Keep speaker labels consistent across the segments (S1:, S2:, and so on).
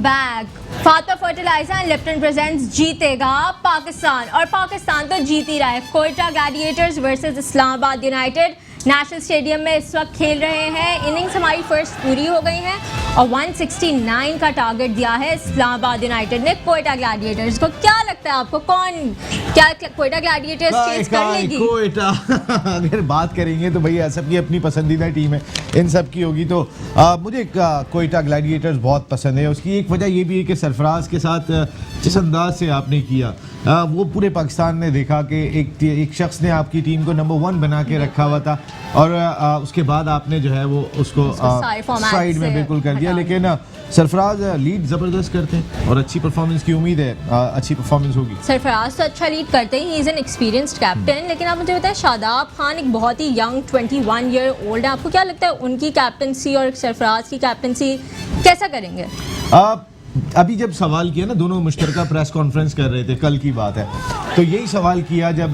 S1: Back. Fatima fertilizer and Lipton presents जीतेगा पाकिस्तान, और पाकिस्तान तो जीत ही रहा है। Quetta gladiators versus Islamabad united national stadium में इस वक्त खेल रहे हैं। इनिंग्स हमारी फर्स्ट पूरी हो गई है और 169 का टारगेट दिया है इस्लामाबाद यूनाइटेड ने कोयटा ग्लैडिएटर्स को। क्या लगता है आपको, कौन क्या कोयटा ग्लैडिएटर्स चेस कर लेगी?
S2: कोयटा अगर बात करेंगे तो भैया सबकी अपनी पसंदीदा टीम है, इन सब की होगी तो मुझे कोयटा ग्लैडिएटर्स बहुत पसंद है। उसकी एक वजह ये भी है कि सरफराज के साथ जिस अंदाज से आपने किया वो पूरे पाकिस्तान ने देखा कि एक शख्स ने आपकी टीम को नंबर 1 बना के रखा हुआ था और उसके बाद आपने जो है वो उसको साइड में बिल्कुल कर दिया। लेकिन सरफराज लीड ज़बरदस्त करते हैं और अच्छी परफॉर्मेंस की उम्मीद है, अच्छी परफॉर्मेंस होगी।
S1: सरफराज तो अच्छा लीड करते हैं, he is an experienced captain. लेकिन आप मुझे बताएं, शादाब खान एक बहुत ही यंग 21 ईयर ओल्ड है। आपको क्या लगता है उनकी कैप्टनसी और सरफराज की कैप्टनसी कैसा करेंगे?
S2: अभी जब सवाल किया ना, दोनों मुश्तरका प्रेस कॉन्फ्रेंस कर रहे थे, कल की बात है, तो यही सवाल किया जब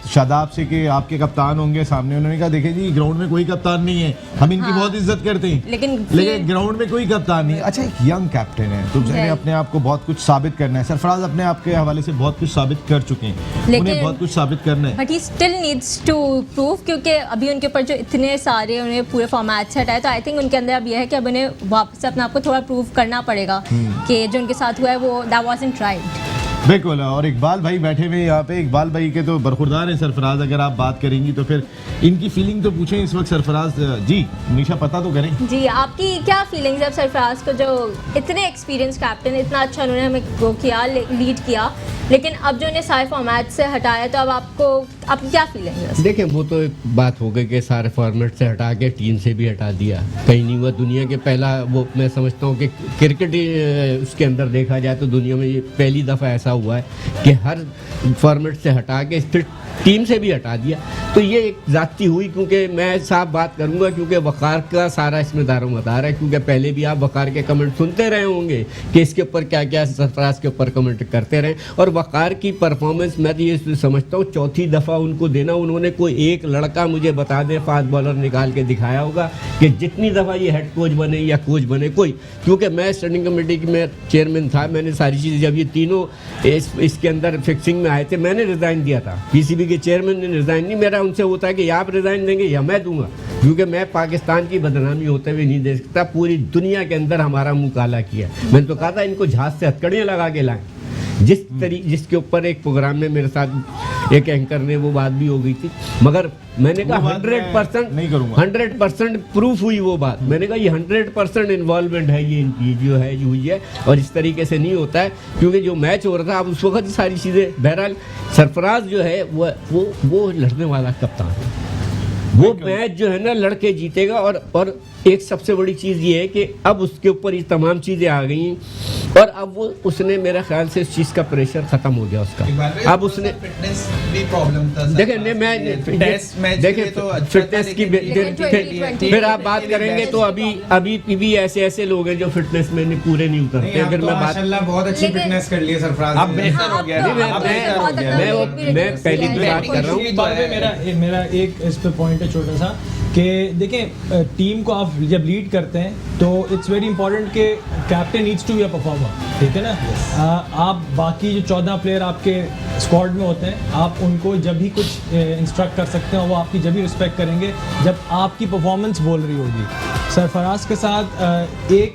S2: शादाब से कि आपके कप्तान होंगे सामने। उन्होंने कहा देखें जी ग्राउंड में कोई कप्तान नहीं है, हम इनकी बहुत इज्जत करते हैं लेकिन ग्राउंड में कोई कप्तान नहीं। अच्छा, एक यंग कैप्टन है तो उन्हें अपने आप को बहुत कुछ साबित करना है। सरफराज अपने आप के हवाले से बहुत कुछ साबित कर चुके हैं, उन्हें बहुत कुछ साबित करना है।
S1: But he still needs to prove, क्योंकि अभी उनके ऊपर जो इतने सारे उन्हें पूरे फॉर्मेट से हटाए, तो आई थिंक उनके अंदर अब यह है कि अब उन्हें वापस अपने आप को थोड़ा प्रूव करना पड़ेगा कि जो उनके साथ हुआ है वो दैट वाज़न्ट राइट।
S2: बिल्कुल। और इकबाल भाई बैठे हुए यहाँ पे, इकबाल भाई के तो बरखुरदार हैं सरफराज। अगर आप बात करेंगी तो फिर इनकी फीलिंग तो पूछें इस वक्त सरफराज जी। निशा पता तो करें
S1: जी, आपकी क्या फीलिंग्स है सरफराज को, जो इतने एक्सपीरियंस कैप्टन, इतना अच्छा उन्होंने हमें वो किया, लीड किया, लेकिन अब जो उन्हें सारे फॉर्मेट से हटाया, तो अब आपकी क्या फीलिंग है?
S3: देखिए, वो तो एक बात हो गई कि सारे फॉर्मेट से हटा के टीम से भी हटा दिया, कहीं नहीं हुआ दुनिया के पहला। वो मैं समझता हूँ कि क्रिकेट उसके अंदर देखा जाए तो दुनिया में ये पहली दफ़ा ऐसा हुआ है कि हर फॉर्मेट से हटा के फिर टीम से भी हटा दिया। तो ये एक ज़्यादती हुई, क्योंकि मैं साफ बात करूंगा, क्योंकि वक़ार का सारा इसमें दारोमदार है। क्योंकि पहले भी आप वक़ार के कमेंट सुनते रहे होंगे कि इसके ऊपर क्या क्या सरफराज के ऊपर कमेंट करते रहे। और वक़ार की परफॉर्मेंस मैं तो ये समझता हूँ चौथी दफ़ा उनको देना। उन्होंने कोई एक लड़का मुझे बता दें, फास्ट बॉलर निकाल के दिखाया होगा कि जितनी दफ़ा ये हेड कोच बने या कोच बने कोई, क्योंकि मैं स्टैंडिंग कमेटी में चेयरमैन था, मैंने सारी चीज़ें, जब ये तीनों इसके अंदर फिक्सिंग में आए थे, मैंने रिज़ाइन दिया था। पीसीबी के चेयरमैन ने रिज़ाइन नहीं, मेरा उनसे होता है कि आप रिज़ाइन देंगे या मैं दूंगा, क्योंकि मैं पाकिस्तान की बदनामी होते हुए नहीं दे सकता। पूरी दुनिया के अंदर हमारा मुंह काला किया। मैंने तो कहा था इनको जहाज से हथकड़ियाँ लगा के लाएं। जिसके ऊपर एक प्रोग्राम में मेरे साथ एक एंकर ने वो बात भी हो गई थी, मगर मैंने कहा 100%
S2: नहीं करूँगा,
S3: 100% प्रूफ हुई वो बात। मैंने कहा ये 100% इन्वॉल्वमेंट है, ये जो है जो हुई है, और इस तरीके से नहीं होता है, क्योंकि जो मैच हो रहा था अब उस वक्त सारी चीज़ें। बहरहाल सरफराज जो है वो लड़ने वाला कप्तान है, वो मैच जो है ना लड़के जीतेगा। और एक सबसे बड़ी चीज़ ये है कि अब उसके ऊपर ये तमाम चीज़ें आ गई और अब वो उसने मेरा ख्याल से इस चीज़ का प्रेशर ख़त्म हो गया उसका। अब उसने
S4: फिटनेस भी प्रॉब्लम था।
S3: देखें फिटनेस की फिर आप बात करेंगे तो अभी भी ऐसे लोग हैं जो फिटनेस में पूरे नहीं उतरते। अगर मैं बात
S4: बहुत अच्छी फिटनेस कर ली है सरफराज, अब बेहतर हो गया।
S3: मैं पहली भी बात कर रहा हूँ।
S5: मेरा एक इस पे पॉइंट है छोटा सा कि देखें, टीम को आप जब लीड करते हैं तो इट्स वेरी इंपॉर्टेंट कि captain needs to be a performer, ठीक है ना। आप बाकी जो 14 प्लेयर आपके स्क्वाड में होते हैं, आप उनको जब भी कुछ इंस्ट्रक्ट कर सकते हैं, वो आपकी जब भी रिस्पेक्ट करेंगे जब आपकी परफॉर्मेंस बोल रही होगी। सरफराज के साथ एक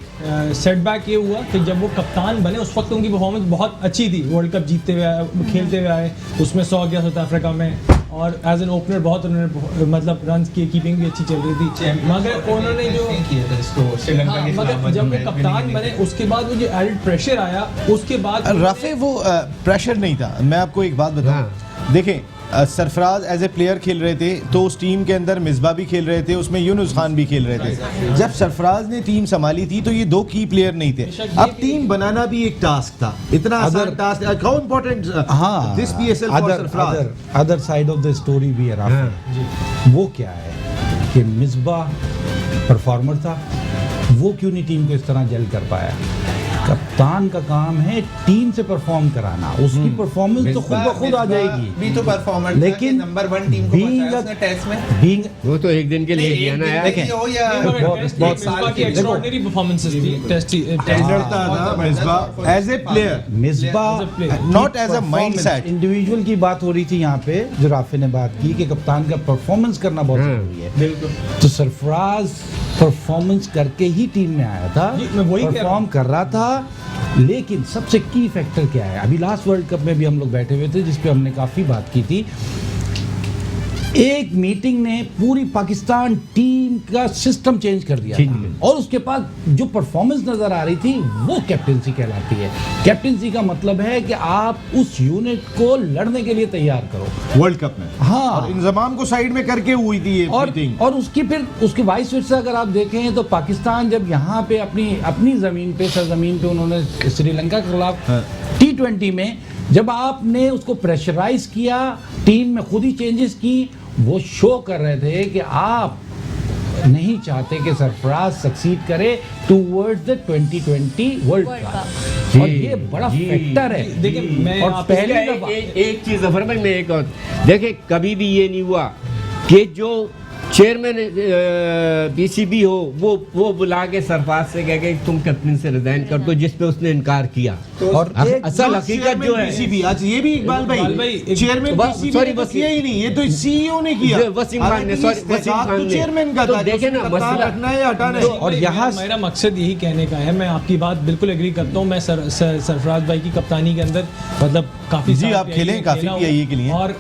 S5: सेटबैक ये हुआ कि जब वो कप्तान बने उस वक्त उनकी परफॉर्मेंस बहुत अच्छी थी, वर्ल्ड कप जीतते हुए आए, खेलते हुए आए, उसमें 100 गया साउथ अफ्रीका में, और एज एन ओपनर बहुत उन्होंने मतलब रन की, कीपिंग भी अच्छी चल रही थी। मगर उन्होंने जो
S4: किया था इसको श्रीलंका के खिलाफ,
S5: मगर जब वो कप्तान बने उसके बाद वो जो एडेड प्रेशर आया उसके बाद
S2: रफे वो प्रेशर नहीं था। मैं आपको एक बात बताऊं, देखें सरफराज एज ए प्लेयर खेल रहे थे तो उस टीम के अंदर मिसबा भी खेल रहे थे, उसमें यूनुस खान भी खेल रहे थे। जब सरफराज ने टीम संभाली थी तो ये 2 की प्लेयर नहीं थे। अब टीम बनाना भी एक टास्क था, इतना आसान task. How important this PSL for Sarfaraz.
S6: Other side of the story भी है, वो क्या है कि मिसबा परफॉर्मर था, वो क्यों नहीं टीम को इस तरह जेल कर पाया। कप्तान का काम है टीम से परफॉर्म कराना, उसकी परफॉर्मेंस तो खुद ब खुद आ जाएगी।
S4: भी तो परफॉर्मर
S6: लेकिन
S4: नंबर 1 टीम को बताया उसने टेस्ट में।
S6: बीइंग
S3: वो तो एक दिन के लिए किया ना यार।
S4: देखें हो या
S5: बहुत साल की एक्स्ट्राऑर्डिनरी परफॉर्मेंसेस थी टेस्ट
S2: करता था Misbah as a player,
S6: Misbah
S2: not as a mindset.
S6: Individual की बात हो रही थी यहाँ पे, जो राफे ने बात की कि कप्तान का परफॉर्मेंस करना बहुत जरूरी है।
S5: बिल्कुल।
S6: तो सरफराज परफॉर्मेंस करके ही टीम में आया था,
S5: जी, मैं वही कह रहा
S6: परफॉर्म कर रहा था। लेकिन सबसे की फैक्टर क्या है, अभी लास्ट वर्ल्ड कप में भी हम लोग बैठे हुए थे जिस पे हमने काफ़ी बात की थी, एक मीटिंग ने पूरी पाकिस्तान टीम का सिस्टम चेंज कर दिया था। और उसके बाद जो परफॉर्मेंस नजर आ रही थी वो कैप्टेंसी कहलाती है। कैप्टेंसी का मतलब है कि आप उस यूनिट को लड़ने के लिए तैयार करो
S2: वर्ल्ड कप में।
S6: हाँ।
S2: और इंजमाम को साइड में करके हुई थी ये मीटिंग।
S6: और उसकी फिर उसके वाइस वर्सा अगर आप देखें तो पाकिस्तान जब यहाँ पे अपनी जमीन पे सरजमीन पे उन्होंने श्रीलंका के खिलाफ T20 में जब आपने उसको प्रेशराइज किया, टीम में खुद ही चेंजेस की, वो शो कर रहे थे कि आप नहीं चाहते कि सरफराज सक्सीड करे टूवर्ड्स द 2020 वर्ल्ड कप। और ये बड़ा फैक्टर है।
S5: देखिए मैं
S6: और
S5: आप
S6: पहली
S3: एक,
S6: दफा
S3: एक, एक चीज जफर भाई, मैं एक और देखिए, कभी भी ये नहीं हुआ कि जो चेयरमैन पीसीबी हो वो बुला के सरफराज से कह के तुम कैप्टन से रिजाइन कर दो, जिस पे उसने इनकार किया।
S6: और एक
S3: असल हकीकत जो है
S2: पीसीबी, आज ये भी इकबाल भाई चेयरमैन
S3: सॉरी,
S2: पीसीबी ने किया ही नहीं, ये तो सीईओ ने किया।
S3: वसीम खान ने, सॉरी वसीम खान ने,
S2: चेयरमैन का
S3: तो
S2: था,
S3: देखे ना मसला
S2: रखना है या हटाना है।
S6: और यहाँ
S5: मेरा मकसद यही कहने का है, मैं आपकी बात बिल्कुल एग्री करता हूँ। मैं सरफराज भाई की कप्तानी के अंदर मतलब काफी
S2: जी, आप खेलें, काफी PIA के लिए।
S5: और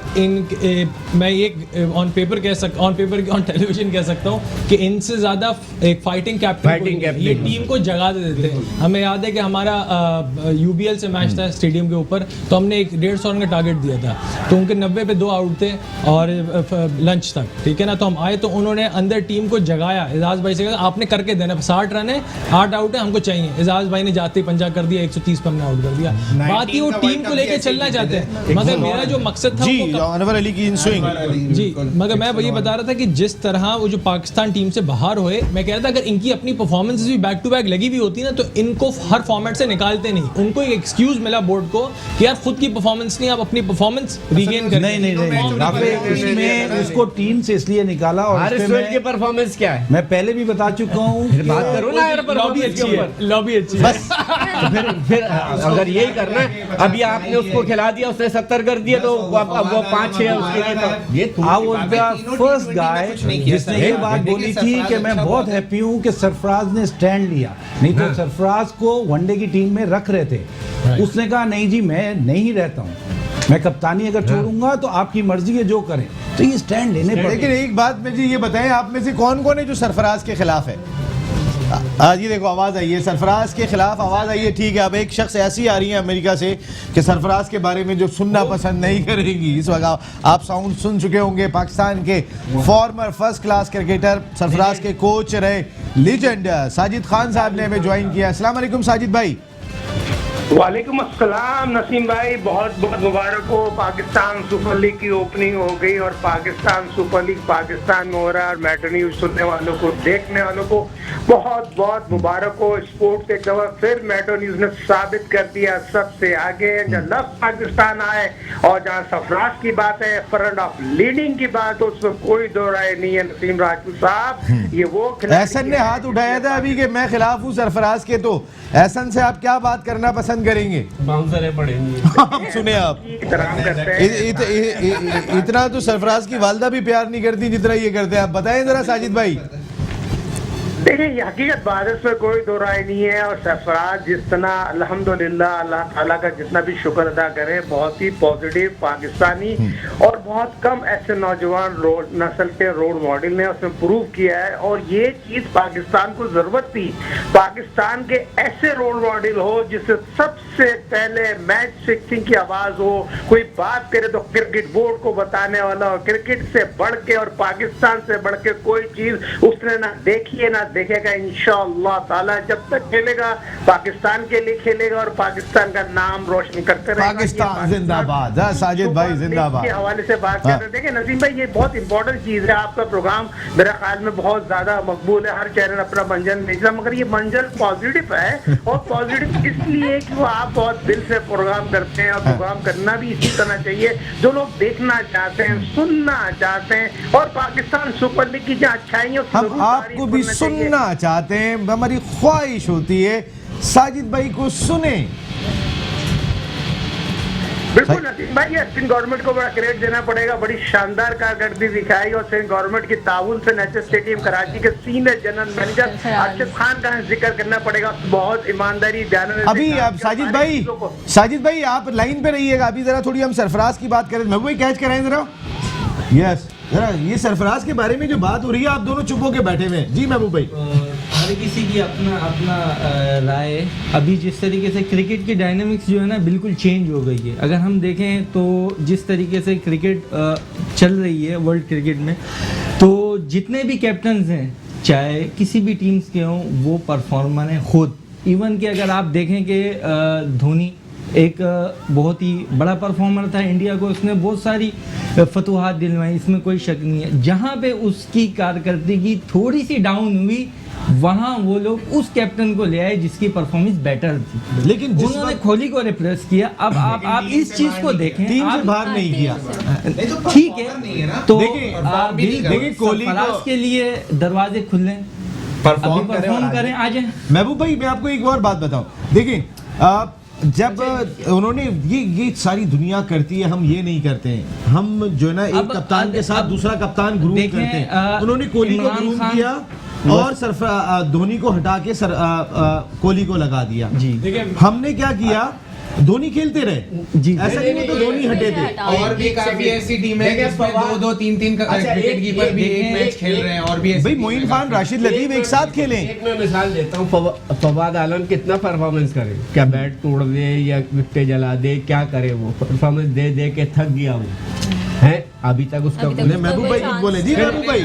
S5: मैं एक ऑन पेपर ऑन टेलीविजन कह सकता हूँ कि इनसे ज्यादा एक फाइटिंग कैप्टन ये टीम को जगा दे देते हैं। हमें याद है कि हमारा यूबीएल से मैच था स्टेडियम के ऊपर, तो हमने एक 150 रन का टारगेट दिया था, तो उनके 90 पे 2 आउट थे और लंच तक, ठीक है ना। तो हम आए तो उन्होंने अंदर टीम को जगाया। एजाज भाई से कहा आपने करके देना, 60 रन है, 8 आउट है, हमको चाहिए। एजाज भाई ने जाते ही पंजा कर दिया, 130 पे हमने आउट कर दिया। बात ये वो टीम को लेके चलना चाहते हैं, मगर मेरा जो मकसद था
S2: जी, अनवर अली की इन स्विंग
S5: जी, मगर मैं ये बता रहा था कि जिस तरह वो जो पाकिस्तान टीम से बाहर हुए, मैं कह रहा था अगर इनकी अपनी परफॉर्मेंसेस भी बैक टू बैक लगी हुई होती ना, तो इनको हर फॉर्मेट से निकालते नहीं। उनको एक एक्सक्यूज मिला बोर्ड को कि यार खुद की परफॉर्मेंस नहीं, आप अपनी परफॉर्मेंस रीगेन करें।
S6: नहीं राफे, उसमें उसको टीम से इसलिए निकाला। और
S3: हारिस
S6: इस पे
S3: सोहेल की परफॉर्मेंस क्या है?
S6: मैं पहले भी बता चुका हूँ कि
S3: बात करो ना यार,
S5: लॉबी अच्छी है, लॉबी अच्छी है।
S3: फिर अगर यही करना है, अभी आपने उसको खिला दिया, उसने 70 कर दिया, तो अब वो 5-6 उसके लिए, तो ये
S6: I was the first guy जिसने ये बात बोली थी कि मैं बहुत हैप्पी हूँ कि सरफराज ने स्टैंड लिया, नहीं तो सरफराज को वनडे की टीम में रख रहे थे। उसने कहा नहीं जी, मैं नहीं रहता हूँ, मैं कप्तानी अगर छोड़ूंगा तो आपकी मर्जी है, जो करें। तो ये स्टैंड लेने पड़े।
S2: लेकिन एक बात में जी ये बताएं, आप में से कौन कौन है जो सरफराज के खिलाफ है? ये देखो आवाज़ आई है, सरफराज के खिलाफ आवाज़ आई है, ठीक है। अब एक शख्स ऐसी आ रही है अमेरिका से कि सरफराज के बारे में जो सुनना पसंद नहीं करेंगी। इस वक्त आप साउंड सुन चुके होंगे, पाकिस्तान के farmer first class cricketer, Sarfaraz के कोच रहे लीजेंड साजिद खान साहब ने हमें ज्वाइन किया। अस्सलाम वालेकुम साजिद भाई।
S7: वालेकुम अस्सलाम नसीम भाई, बहुत बहुत मुबारक हो। पाकिस्तान सुपर लीग की ओपनिंग हो गई और पाकिस्तान सुपर लीग पाकिस्तान में हो रहा है, और मेट्रो न्यूज सुनने वालों को, देखने वालों को बहुत बहुत मुबारक हो। स्पोर्ट्स एक दफा फिर मेट्रो न्यूज ने साबित कर दिया सबसे आगे। जब लफ्ज पाकिस्तान आए और जहाँ सरफराज की बात है, फ्रंट ऑफ लीडिंग की बात हो, उसमें कोई दो राय नहीं है नसीम राजपूत साहब। ये वो
S2: एहसन ने हाथ उठाया था अभी कि मैं खिलाफ हूँ सरफराज के, तो एहसन से आप क्या बात करना पसंद करेंगे?
S3: बाउंसर पड़ेंगे।
S2: आप सुने, आप इतना तो सरफराज की वालदा भी प्यार नहीं करती जितना ये करते हैं। आप बताएं जरा साजिद भाई।
S7: देखिए ये हकीकत बात है, इसमें कोई दो राय नहीं है। और सरफराज जिस तरह अल्हम्दुलिल्लाह अल्लाह ताला का जितना भी शुक्र अदा करे, बहुत ही पॉजिटिव पाकिस्तानी और बहुत कम ऐसे नौजवान नस्ल के रोल मॉडल ने उसने प्रूव किया है। और ये चीज पाकिस्तान को जरूरत थी, पाकिस्तान के ऐसे रोल मॉडल हो जिससे सबसे पहले मैच फिक्सिंग की आवाज हो, कोई बात करे तो क्रिकेट बोर्ड को बताने वाला हो। क्रिकेट से बढ़ के और पाकिस्तान से बढ़ के कोई चीज उसने ना देखी है ना देखेगा इंशाअल्लाह ताला। जब तक खेलेगा पाकिस्तान के लिए खेलेगा और पाकिस्तान का नाम रोशन करते रहेगा।
S2: पाकिस्तान जिंदाबाद। साजिद भाई जिंदाबाद।
S7: के हवाले से बात कर रहे हैं। देखिए नसीम भाई, ये बहुत इंपॉर्टेंट चीज है। आपका प्रोग्राम मेरा ख्याल में बहुत ज्यादा मकबूल है, हर चैनल अपना मंजर भेज रहा, मगर ये मंजर पॉजिटिव है। और पॉजिटिव इसलिए कि वो आप बहुत दिल से प्रोग्राम करते हैं, और प्रोग्राम करना भी इसी तरह चाहिए जो लोग देखना चाहते हैं, सुनना चाहते हैं। और पाकिस्तान सुपर लीग की जो अच्छाइयों की
S2: हम
S7: जरूर
S2: आपको
S7: तारीफ
S2: भी
S7: करना चाहिए।
S2: सुनना चाहते हैं, हमारी ख्वाहिश होती है साजिद भाई को सुने।
S7: बिल्कुल नसीम भाई, ये सिंध गवर्नमेंट को बड़ा क्रेडिट देना पड़ेगा। बड़ी शानदार कारकर्दगी दिखाई, और सिंध गवर्नमेंट की ताउन से नेशनल स्टेडियम कराची के senior general manager Arshad Khan का जिक्र करना पड़ेगा। बहुत ईमानदारी दयानत।
S2: अभी आप साजिद भाई आप लाइन पे रहिएगा। अभी जरा थोड़ी हम सरफराज की बात करें। महबूब भाई कैच कराएं जरा। यस, जरा ये सरफराज के बारे में जो बात हो रही है, आप दोनों चुप होके बैठे हुए हैं। जी महबूब भाई।
S8: हर किसी की अपना अपना राय है। अभी जिस तरीके से क्रिकेट की डायनामिक्स जो है ना बिल्कुल चेंज हो गई है। अगर हम देखें तो जिस तरीके से क्रिकेट चल रही है वर्ल्ड क्रिकेट में, तो जितने भी कैप्टन्स हैं चाहे किसी भी टीम्स के हों, वो परफॉर्मर हैं खुद। इवन कि अगर आप देखें कि धोनी एक बहुत ही बड़ा परफॉर्मर था इंडिया को, उसने बहुत सारी फतूहात दिलवाई, इसमें कोई शक नहीं है। जहाँ पे उसकी कारकर्दगी थोड़ी सी डाउन हुई, वहाँ वो लोग उस कैप्टन को ले आए जिसकी परफॉर्मेंस बेटर थी,
S2: लेकिन
S8: उन्होंने कोहली को रिप्लेस किया। अब आप इस चीज को देखें,
S2: टीम से
S8: आप
S2: बाहर नहीं किया।
S8: ठीक है, तो
S2: देखिए कोहली
S8: सरफराज के लिए दरवाजे खुले, परफॉर्म करें, आ जाए।
S2: महबूब भाई मैं आपको एक और बात बताऊं। देखिए जब उन्होंने ये सारी दुनिया करती है, हम ये नहीं करते हैं। हम जो है ना एक कप्तान के साथ दूसरा कप्तान ग्रूम करते हैं। उन्होंने कोहली को ग्रूम किया और धोनी को हटा के कोहली को लगा दिया।
S5: देखिए
S2: हमने क्या किया, धोनी खेलते रहे
S8: जी,
S2: ऐसा नहीं है तो धोनी हटे थे।
S4: और भी काफी ऐसी टीमें हैं जिसमें दो तीन विकेट कीपर भी एक मैच खेल रहे हैं। और भी
S2: भाई मोइन खान, राशिद लतीफ एक साथ खेले।
S3: एक मैं मिसाल देता हूँ, फवाद आलम कितना परफॉर्मेंस करे, क्या बैट तोड़ दे या विकेट जला दे, क्या करे, वो परफॉर्मेंस दे दे के थक गया वो है। अभी तक उसका
S2: महबूब भाई कुछ बोले। जी महबूब भाई,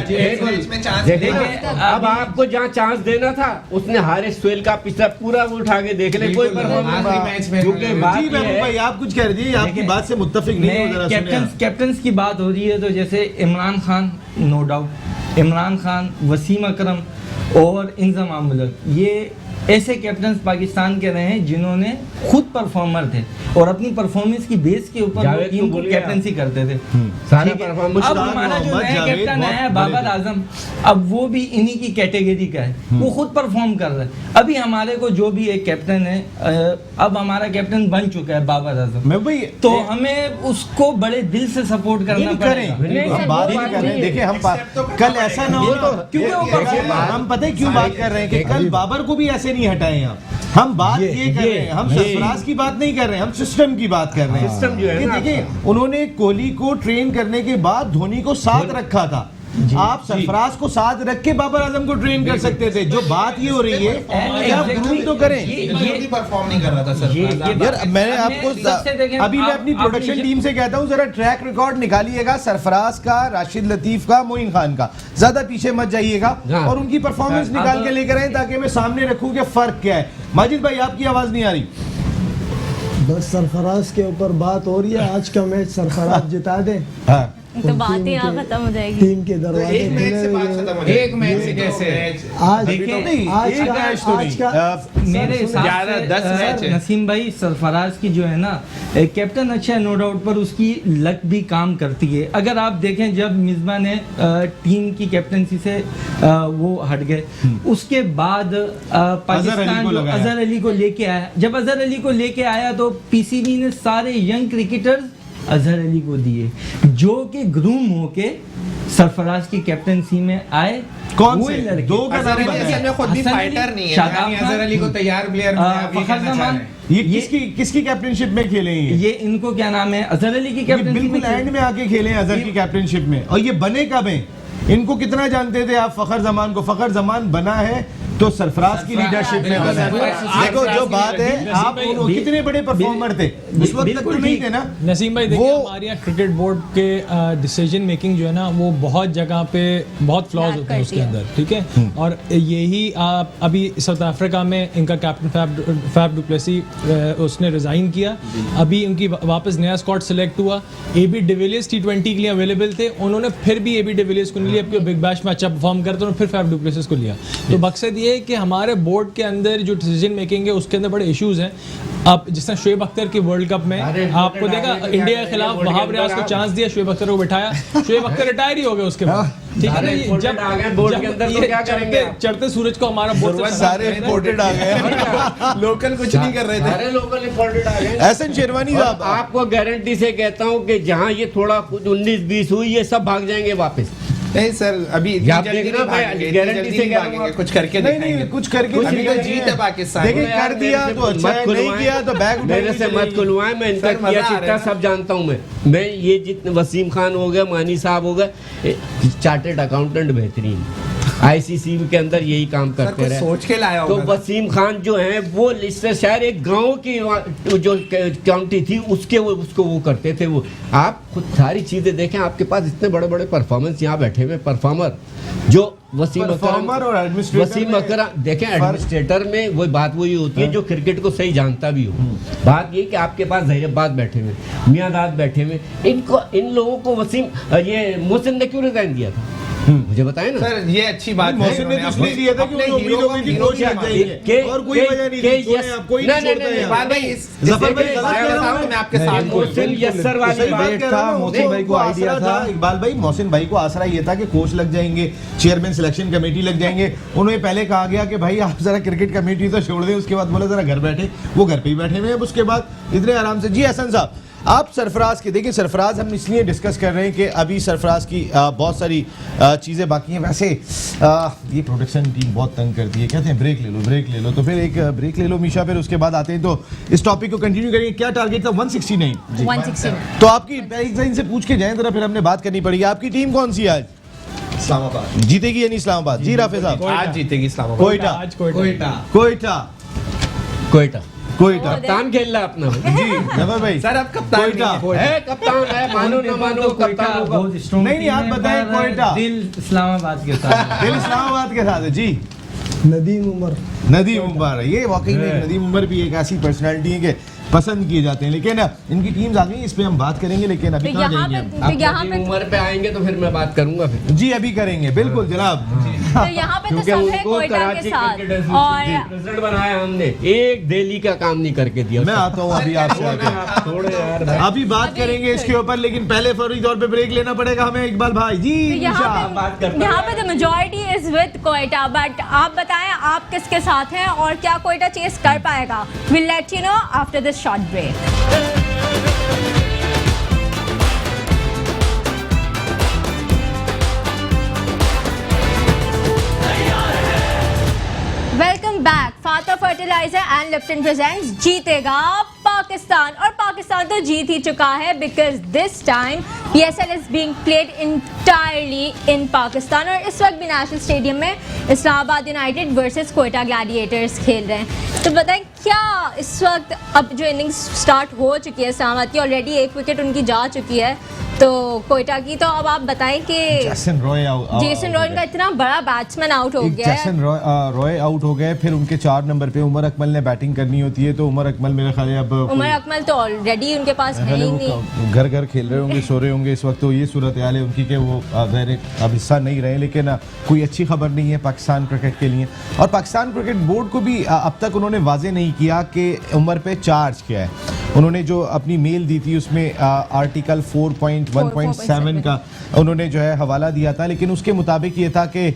S3: अब आपको जहाँ चांस देना था उसने हारिस सोहेल का पिछला पूरा वो उठा के देख ले, कोई परफॉर्मेंस।
S2: जी महबूब भाई आप कुछ कह रही है, आपकी बात से मुत्तफिक नहीं हूं। जरा सुनिए।
S8: कैप्टन्स की बात हो रही है तो जैसे इमरान खान, नो डाउट इमरान खान, वसीम अकरम और इंजम मुल्क, ये ऐसे कैप्टन्स पाकिस्तान के रहे हैं जिन्होंने खुद परफॉर्मर थे और अपनी परफॉर्मेंस की बेस के ऊपर वो टीम को कैप्टनसी करते थे।
S3: सारे
S8: ठीक है?
S3: परफॉर्मेंस
S8: अब हमारा जो नया कैप्टन है बाबर आजम, अब वो भी इन्हीं की कैटेगरी का है, वो खुद परफॉर्म कर रहा है। अभी हमारे को जो भी एक कैप्टन है, अब हमारा कैप्टन बन चुका है बाबर आजम,
S2: मैं भाई
S8: तो हमें उसको बड़े दिल से सपोर्ट करना पड़ेगा।
S2: हम बात नहीं कर रहे हैं। देखिए हम कल ऐसा ना हो तो,
S8: क्योंकि वो
S2: हम पता है क्यों बात कर रहे हैं कि कल बाबर को भी ऐसे नहीं हटाए। हम बात ये कर रहे हैं, हम सरफराज की बात नहीं कर रहे हैं, हम सिस्टम की बात कर रहे हैं।
S3: सिस्टम जो है ना,
S2: देखिए उन्होंने कोहली को ट्रेन करने के बाद धोनी को साथ रखा था। आप सरफराज को साथ रख के बाबर आजम को ट्रेन कर सकते थे। जो बात ये हो रही है कि आप ग्रूम तो करें।
S4: ये परफॉर्म नहीं कर रहा था सर।
S2: यार मैंने आपको अभी मैं अपनी प्रोडक्शन टीम से कहता हूँ जरा ट्रैक रिकॉर्ड निकालिएगा सरफराज का, राशिद लतीफ का, मोइन खान का, ज्यादा पीछे मत जाइएगा और उनकी परफॉर्मेंस निकाल के लेकर आए ताकि मैं सामने रखूं कि फर्क क्या है। माजिद भाई आपकी आवाज नहीं आ रही।
S9: बस सरफराज के ऊपर बात हो रही है। आज का मैच सरफराज जिता दे
S1: तो बात ही यहाँ खत्म हो जाएगी।
S9: टीम के दरवाजे
S4: एक मैच से बात खत्म हो जाएगी। एक मैच से कैसे
S9: आज
S8: आज का मेरे हिसाब से नसीम भाई सरफराज की जो है ना कैप्टन अच्छा है नो डाउट, पर उसकी लक भी काम करती है। अगर आप देखें जब मिसबा ने टीम की कैप्टनसी से वो हट गए, उसके बाद पाकिस्तान जो अजहर अली को लेके आया, जब अजहर अली को लेके आया तो पीसीबी ने सारे यंग क्रिकेटर्स अजहर अली को दिए जो कि ग्रूम होके सरफराज की कैप्टनसी में आए।
S2: कौन से दो का नाम
S4: बताएं। खुद भी फाइटर नहीं है, अजहर अली को तैयार प्लेयर
S2: ये किसकी कैप्टनशिप में खेले हैं?
S8: ये इनको क्या नाम है, अजहर अली की कैप्टनशिप
S2: बिल्कुल एंड में आके खेले हैं अजहर की कैप्टनशिप में। और ये बने कब हैं? इनको कितना जानते थे आप फखर जमान को? फखर जमान बना है तो सरफराज की लीडरशिप में बना है। देखो जो बात है, आप कितने बड़े परफॉर्मर थे उस वक्त तक तो नहीं थे ना
S5: नसीम भाई, देखिए हमारे यहाँ क्रिकेट बोर्ड के डिसीजन मेकिंग जो है ना, वो बहुत जगह पे बहुत फ्लॉज होते हैं उसके अंदर, ठीक है। और यही आप अभी साउथ अफ्रीका में इनका कैप्टन फैफ डु प्लेसी उसने रिजाइन किया, अभी उनकी वापस नया स्क्वाड सेलेक्ट हुआ। AB डिविलियर्स T20 के लिए अवेलेबल थे, उन्होंने फिर भी AB डिविलियर्स को नहीं लिया, अब बिग बैश में अच्छा परफॉर्म करते हैं, फिर फैफ डु प्लेसी को लिया। तो मकसद ये है कि हमारे बोर्ड के अंदर जो डिसीजन मेकिंग है उसके अंदर बड़े इश्यूज हैं। आप जिस तरह शुएब अख्तर की वर्ल्ड कप में आपको देखा, इंडिया के खिलाफ वहाब रियाज को चांस दिया, शुएब अख्तर को बिठाया, शुएब अख्तर रिटायर ही हो गए उसके बाद, ठीक है ना। जब चढ़ते सूरज को हमारा बोर्ड
S2: सारे इंपोर्टेड आ गए, लोकल कुछ नहीं कर रहे थे,
S3: सारे लोकल इंपोर्टेड आ गए।
S2: एहसन शेरवानी साहब,
S3: आपको गारंटी से कहता हूँ कि जहाँ ये थोड़ा कुछ 19-20 हुई, ये सब भाग जाएंगे वापस।
S4: नहीं सर, अभी
S3: आप देखना, मैं गारंटी से कह रहा हूं,
S4: कुछ करके
S2: नहीं कुछ करके
S4: अभी तो जीत है पाकिस्तान।
S2: देखिए कर दिया तो अच्छा है, नहीं किया तो बैग
S3: मेरे से मत खुलवाएं, मैं इनका किया चिट्ठा सब जानता हूं। मैं ये जितने वसीम खान हो गए, मानी साहब हो गए, चार्टर्ड अकाउंटेंट बेहतरीन, ICC के अंदर यही काम करते रहे,
S4: सोच के लाया
S3: तो वसीम खान जो है वो इससे शायद एक गांव की जो काउंटी थी उसको वो करते थे। वो आप खुद सारी चीजें देखें, आपके पास इतने बड़े बड़े परफॉर्मेंस यहाँ बैठे हुए परफॉर्मर जो वसीम अकरम देखें, एडमिनिस्ट्रेटर में वो बात वही होती है जो क्रिकेट को सही जानता भी हो। बात ये कि आपके पास जहीराबाद बैठे हुए, मियादाद बैठे हुए, इन लोगों को वसीम ये मोहसिन ने क्यों रिजाइन दिया था, मुझे बताएं ना
S4: सर। ये अच्छी बात है,
S2: मोहसिन ने तो इसलिए दिया था कि उन्हें उम्मीद हो गई थी कोच लग जाएंगे, और कोई वजह नहीं थी। कोई नहीं छोड़ता है जफर भाई,
S4: मैं आपके साथ
S3: मोहसिन यस्सर वाली
S2: बात था। मोहसिन भाई को आइडिया था, इकबाल भाई, मोहसिन भाई को आसरा ये था कि कोच लग जाएंगे, चेयरमैन सिलेक्शन कमेटी लग जाएंगे। उन्हें पहले कहा गया कि भाई आप जरा क्रिकेट कमेटी तो छोड़ दें, उसके बाद बोला जरा घर बैठे, वो घर पे ही बैठे हुए हैं उसके बाद इतने आराम से। जी हसन साहब, आप सरफराज के देखिए, सरफराज हम इसलिए डिस्कस कर रहे हैं कि अभी सरफराज की बहुत सारी चीज़ें बाकी हैं। वैसे ये प्रोडक्शन टीम बहुत तंग करती है, कहते हैं ब्रेक ले लो, तो फिर एक ब्रेक ले लो मीशा, फिर उसके बाद आते हैं तो इस टॉपिक को कंटिन्यू करेंगे। क्या टारगेट था? 169। तो आपकी एक लाइन से पूछ के जाएं जरा, फिर हमने बात करनी पड़ेगी। आपकी टीम कौन सी आज
S4: इस्लामाबाद
S2: जीतेगी यानी इस्लामाबाद? जी राफे साहब,
S4: आज जीतेगी इस्लामाबाद।
S2: कोयटा
S3: कप्तान खेल रहा है अपना
S2: जी जफर भाई।
S4: सर अब कप्तान
S3: कप्तान है, मानो ना मानो कप्तान होगा।
S2: नहीं आप बताएं, कोयटा
S8: दिल इस्लामाबाद के साथ
S2: दिल इस्लामाबाद के साथ है जी।
S9: नदीम उमर,
S2: ये वाकई में नदीम उमर भी एक ऐसी पर्सनालिटी है कि पसंद किए जाते हैं, लेकिन इनकी टीम्स आ गई, इस पे हम बात करेंगे, लेकिन अभी कहाँ जाएंगे?
S3: यहाँ पे उम्र पे आएंगे तो फिर मैं बात करूंगा फिर।
S2: जी अभी करेंगे, बिल्कुल जनाब।
S1: तो यहाँ पे तो सब है कोयटा के साथ, और
S3: प्रेसिडेंट बनाया हमने, एक दिल्ली का काम नहीं करके दिया।
S2: मैं आता हूँ अभी आपसे,
S3: थोड़े यार
S2: अभी बात करेंगे इसके ऊपर, लेकिन पहले फौरी तौर पे ब्रेक लेना पड़ेगा हमें। इकबाल भाई जी,
S1: यहाँ पे the majority is with Quetta, but आप बताएं आप किसके साथ हैं और क्या कोयटा चेस कर पाएगा? Will let you know after this short break. Welcome back. Fatima fertilizer and Lipton presents जीतेगा पाकिस्तान, और पाकिस्तान तो जीत ही चुका है, because this time PSL is being played entirely in Pakistan, और इस वक्त भी नेशनल स्टेडियम में Islamabad united versus Quetta gladiators खेल रहे हैं। तो बताएं क्या इस वक्त अब जो इनिंग्स स्टार्ट हो चुकी है इस्लामाबाद की, ऑलरेडी एक विकेट उनकी जा चुकी है तो कोयटा की, तो अब आप बताएं कि जेसन रॉय का इतना बड़ा बैट्समैन आउट हो गया है।
S2: जेसन रॉय आउट हो गए, फिर उनके 4 नंबर पे उमर अकमल ने बैटिंग करनी होती है, तो उमर अकमल मेरे ख्याल है अब
S1: उमर अकमल तो ऑलरेडी उनके पास है ही नहीं,
S2: घर खेल रहे होंगे, सो रहे होंगे इस वक्त। तो ये सूरत हाल है उनकी कि वो अब हिस्सा नहीं रहे, लेकिन कोई अच्छी खबर नहीं है पाकिस्तान क्रिकेट के लिए। और पाकिस्तान क्रिकेट बोर्ड को भी अब तक उन्होंने वाजे नहीं किया कि उमर पे चार्ज क्या है। उन्होंने जो अपनी मेल दी थी उसमें आर्टिकल 4.1.7 का उन्होंने जो है हवाला दिया था, लेकिन उसके मुताबिक ये था कि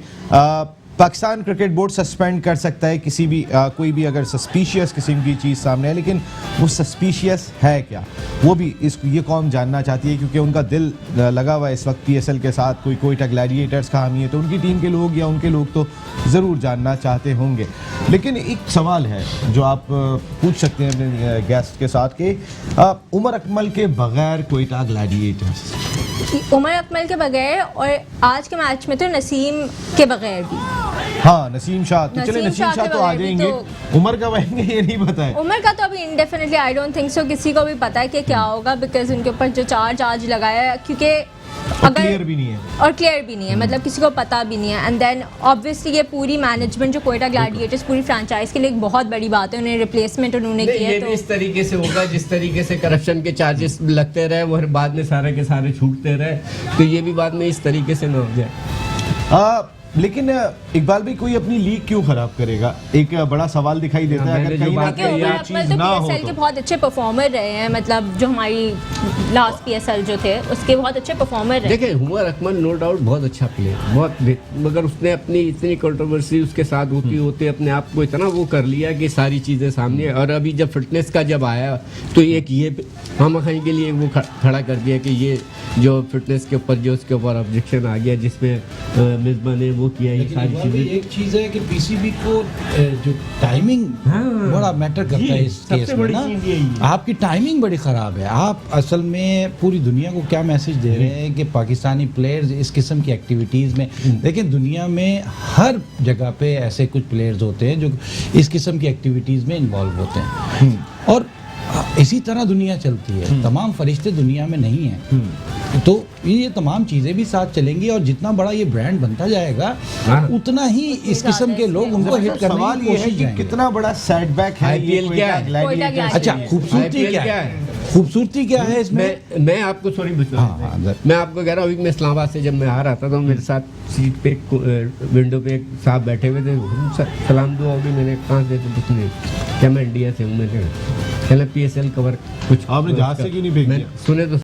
S2: पाकिस्तान क्रिकेट बोर्ड सस्पेंड कर सकता है किसी भी कोई भी अगर सस्पिशियस किस्म की चीज़ सामने है, लेकिन वो सस्पिशियस है क्या वो भी ये कौम जानना चाहती है, क्योंकि उनका दिल लगा हुआ है इस वक्त PSL के साथ। कोई कोयटा ग्लैडिएटर्स का हामी है तो उनकी टीम के लोग या उनके लोग तो ज़रूर जानना चाहते होंगे। लेकिन एक सवाल है जो आप पूछ सकते हैं अपने गेस्ट के साथ कि उमर अकमल के बगैर कोयटा ग्लैडिएटर्स,
S1: उमर अकमल के बगैर, और आज के मैच में तो नसीम के बगैर भी
S2: हाँ नसीम शाह, तो चले
S1: नसीम
S2: नसीम
S1: शाह
S2: शाह
S1: के
S2: तो आ
S1: बगैर भी
S2: जाएंगे, उमर कब आएंगे ये नहीं पता है।
S1: उमर का तो अभी indefinitely I don't think so किसी को भी पता है कि क्या होगा, बिकॉज उनके ऊपर जो चार्ज लगाया है, क्योंकि
S2: क्लियर भी नहीं है,
S1: और क्लियर भी नहीं है, मतलब किसी को पता भी नहीं है। एंड देन ऑब्वियसली ये पूरी मैनेजमेंट जो कोयटा ग्लैडिएटर्स पूरी फ्रेंचाइज के लिए एक बहुत बड़ी बात है, उन्हें रिप्लेसमेंट उन्होंने की है।
S3: ये भी इस तरीके से होगा जिस तरीके से करप्शन के चार्जेस लगते रहे वो बाद में सारे के सारे छूटते रहे, तो ये भी बाद में इस तरीके से ना हो जाए।
S2: लेकिन इकबाल भाई कोई अपनी लीग क्यों खराब करेगा, एक बड़ा सवाल दिखाई देता है। अगर कहीं ना
S1: क्योंकि उमर
S2: कहीं
S1: अकमल
S2: चीज
S1: तो
S2: ना हो
S1: PSL के
S2: तो
S1: बहुत अच्छे परफॉर्मर रहे हैं, मतलब जो हमारी लास्ट PSL जो थे उसके बहुत अच्छे परफॉर्मर रहे।
S3: देखिए उमर अकमल नो डाउट बहुत अच्छा प्लेयर, मगर उसने अपनी इतनी कंट्रोवर्सी उसके साथ होते अपने आप को इतना वो कर लिया कि सारी चीज़ें सामने, और अभी जब फिटनेस का जब आया तो एक ये हम कहीं के लिए वो खड़ा कर दिया कि ये जो फिटनेस के ऊपर जो उसके ऊपर ऑब्जेक्शन आ गया जिसमें मिसबा ने वो किया, ये सारी
S6: एक चीज़ है कि पीसीबी को जो टाइमिंग बड़ा मैटर करता है इस केस में ना। आपकी टाइमिंग बड़ी ख़राब है। आप असल में पूरी दुनिया को क्या मैसेज दे रहे हैं कि पाकिस्तानी प्लेयर्स इस किस्म की एक्टिविटीज़ में, देखिए दुनिया में हर जगह पे ऐसे कुछ प्लेयर्स होते हैं जो इस किस्म की एक्टिविटीज़ में इन्वॉल्व होते हैं, और इसी तरह दुनिया चलती है। तमाम फरिश्ते दुनिया में नहीं हैं, तो ये तमाम चीज़ें भी साथ चलेंगी, और जितना बड़ा ये ब्रांड बनता जाएगा उतना ही इस किस्म के लोग उनको हिट करने
S2: सवाल
S6: की
S2: ये है
S6: कोशिश
S2: कि
S6: जाएंगे।
S2: कितना बड़ा सेटबैक है ये
S3: IPL क्या है?
S1: कोयटा ग्लैडिएटर्स।
S6: अच्छा खूबसूरती क्या है, खूबसूरती क्या है इसमें?
S3: मैं आपको सॉरी
S6: हाँ,
S3: मैं आपको कह रहा हूँ, अभी मैं इस्लामाबाद से जब मैं आ रहा था तो मेरे साथ सीट पे विंडो पे एक साहब बैठे हुए थे, सलाम दुआ होगी, मैंने कहाँ से कुछ नहीं, क्या मैं इंडिया से हूँ, मैंने पहले PSL कवर कुछ
S2: आपने जहाज से क्यों नहीं भेज दिया?
S3: सुने तो